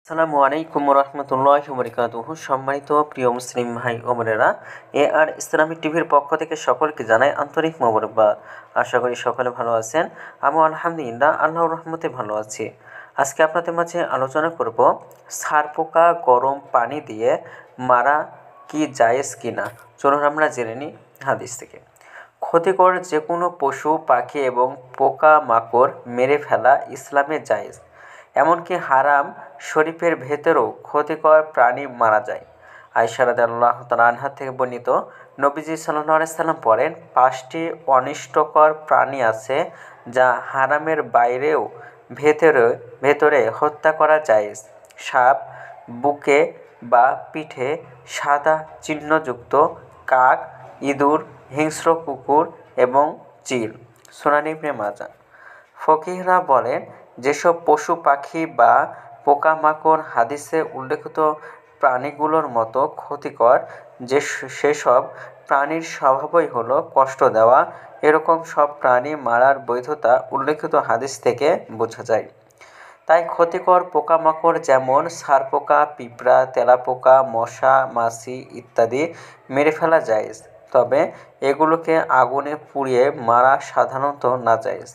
আসসালামু আলাইকুম রহমতুল্লাহি বারাকাতুহু। সম্মানিত প্রিয় মুসলিম ভাই ও বোনেরা, আর ইসলামিক টিভির পক্ষ থেকে সকলকে জানাই আন্তরিক মোবারকবাদ। আশা করি সকলে ভালো আছেন। আমি আলহামদুলিল্লাহ আল্লাহর রহমতে ভালো আছি। আজকে আপনাদের মাঝে আলোচনা করব ছারপোকা গরম পানি দিয়ে মারা কি জায়েজ কিনা। চলুন আমরা জেনে নিই হাদিস থেকে। ক্ষতিকর যে কোনো পশু পাখি এবং পোকা মাকড় মেরে ফেলা ইসলামে জায়েজ। এমনকি হারাম শরীফের ভেতরেও ক্ষতিকর প্রাণী মারা যায়। আয়েশা রাদিয়াল্লাহু তাআলা আনহা থেকে বর্ণিত, নবীজি সাল্লাল্লাহু আলাইহি সাল্লাম বলেন, 5টি অনিষ্টকর প্রাণী আছে যা হারামের বাইরেও ভেতরে হত্যা করা জায়েজ। সাপ, বুকে বা পিঠে সাদা চিহ্নযুক্ত কাক, ইঁদুর, হিংস্র কুকুর এবং চিল। সুনান ইবনে মাজাহ। ফকিহরা বলেন, যেসব পশু পাখি বা পোকামাকড় হাদিসে উল্লেখিত প্রাণীগুলোর মতো ক্ষতিকর, সেসব প্রাণীর স্বভাবই হলো কষ্ট দেওয়া, এরকম সব প্রাণী মারার বৈধতা উল্লেখিত হাদিস থেকে বোঝা যায়। তাই ক্ষতিকর পোকামাকড় যেমন ছারপোকা, পিঁপড়া, তেলাপোকা, মশা, মাছি ইত্যাদি মেরে ফেলা জায়েজ। তবে এগুলোকে আগুনে পুড়িয়ে মারা সাধারণত নাজায়েজ।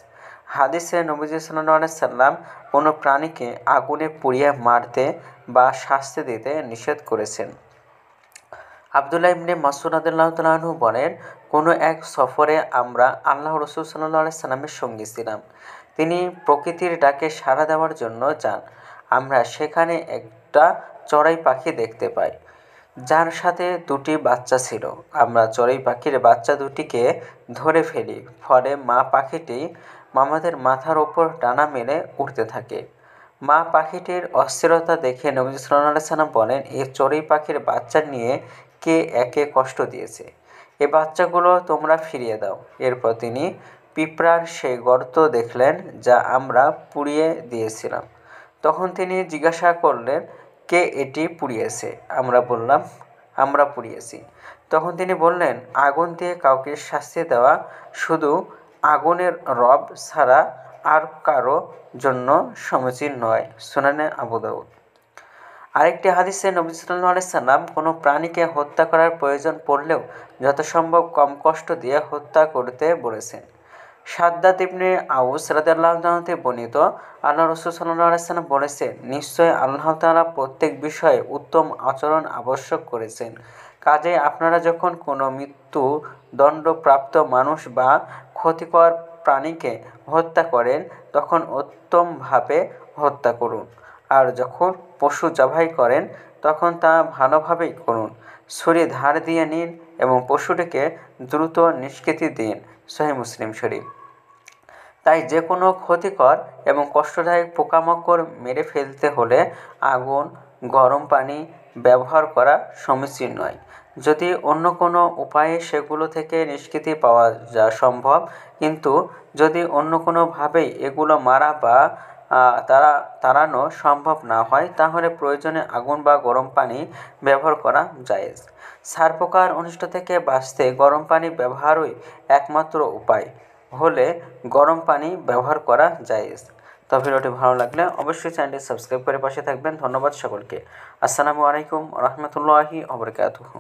হাদিসে নবীজি সাল্লাল্লাহু আলাইহি সাল্লাম কোনো প্রাণীকে আগুনে পুড়িয়ে মারতে বা শাস্তি দিতে নিষেধ করেছেন। আব্দুল্লাহ ইবনে মাসউদ রাদিয়াল্লাহু তাআলা আনহু বলেন, কোনো এক সফরে আমরা আল্লাহর রাসূল সাল্লাল্লাহু আলাইহি সাল্লামের সঙ্গী ছিলাম। তিনি প্রকৃতির ডাকে সাড়া দেওয়ার জন্য যান। আমরা সেখানে একটা চড়াই পাখি দেখতে পাই, যার সাথে 2টি বাচ্চা ছিল। আমরা চড়াই পাখির বাচ্চা দুটিকে ধরে ফেলি। ফলে মা পাখিটি আমাদের মাথার ওপর ডানা মেলে উড়তে থাকে। মা পাখিটির অস্থিরতা দেখে নবী সাল্লাল্লাহু আলাইহি সাল্লাম বলেন, এই চড়ুই পাখির বাচ্চা নিয়ে কে একে কষ্ট দিয়েছে? এ বাচ্চাগুলো তোমরা ফিরিয়ে দাও। এরপর তিনি পিঁপড়ার সেই গর্ত দেখলেন যা আমরা পুড়িয়ে দিয়েছিলাম। তখন তিনি জিজ্ঞাসা করলেন, কে এটি পুড়িয়েছে? আমরা বললাম, আমরা পুড়িয়েছি। তখন তিনি বললেন, আগুন দিয়ে কাউকে শাস্তি দেওয়া শুধু আগুনের রব ছাড়া আর কারো জন্য সমীচীন নয়। সুনানে আবু দাউদ। আরেকটি হাদিসে নবী সাল্লাল্লাহু আলাইহি সাল্লাম কোনো প্রাণীকে হত্যা করার প্রয়োজন পড়লেও যথাসম্ভব কম কষ্ট দিয়ে হত্যা করতে বলেছেন। শাদ্দাদ ইবনে আউস রাদিয়াল্লাহু তাআলা থেকে বর্ণিত, আল্লাহর রাসূল সাল্লাল্লাহু আলাইহি সাল্লাম বলেছেন, নিশ্চয় আল্লাহ তাআলা প্রত্যেক বিষয়ে উত্তম আচরণ আবশ্যক করেছেন। কাজেই আপনারা যখন কোনো মৃত্যুদণ্ডপ্রাপ্ত মানুষ বা ক্ষতিকর প্রাণীকে হত্যা করেন তখন উত্তমভাবে হত্যা করুন। আর যখন পশু জবাই করেন তখন তা ভালোভাবেই করুন। ছুরি ধার দিয়ে নিন এবং পশুটিকে দ্রুত নিষ্কৃতি দিন। সহিহ মুসলিম শরীফ। তাই যে কোনো ক্ষতিকর এবং কষ্টদায়ক পোকামাকড় মেরে ফেলতে হলে আগুন, গরম পানি ব্যবহার করা সমীচীন নয়। যদি অন্য কোনো উপায়ে সেগুলো থেকে নিষ্কৃতি পাওয়া সম্ভব, কিন্তু যদি অন্য কোনোভাবেই এগুলো মারা বা তাড়ানো সম্ভব না হয়, তাহলে প্রয়োজনে আগুন বা গরম পানি ব্যবহার করা জায়েজ। ছারপোকার অনিষ্ট থেকে বাঁচতে গরম পানি ব্যবহারই একমাত্র উপায় হলে গরম পানি ব্যবহার করা জায়েজ। তো ভিডিওটি ভালো লাগলে অবশ্যই চ্যানেলটি সাবস্ক্রাইব করে পাশে থাকবেন। ধন্যবাদ সকলকে। আসসালামু আলাইকুম রহমতুল্লাহি ওয়া বারাকাতুহু।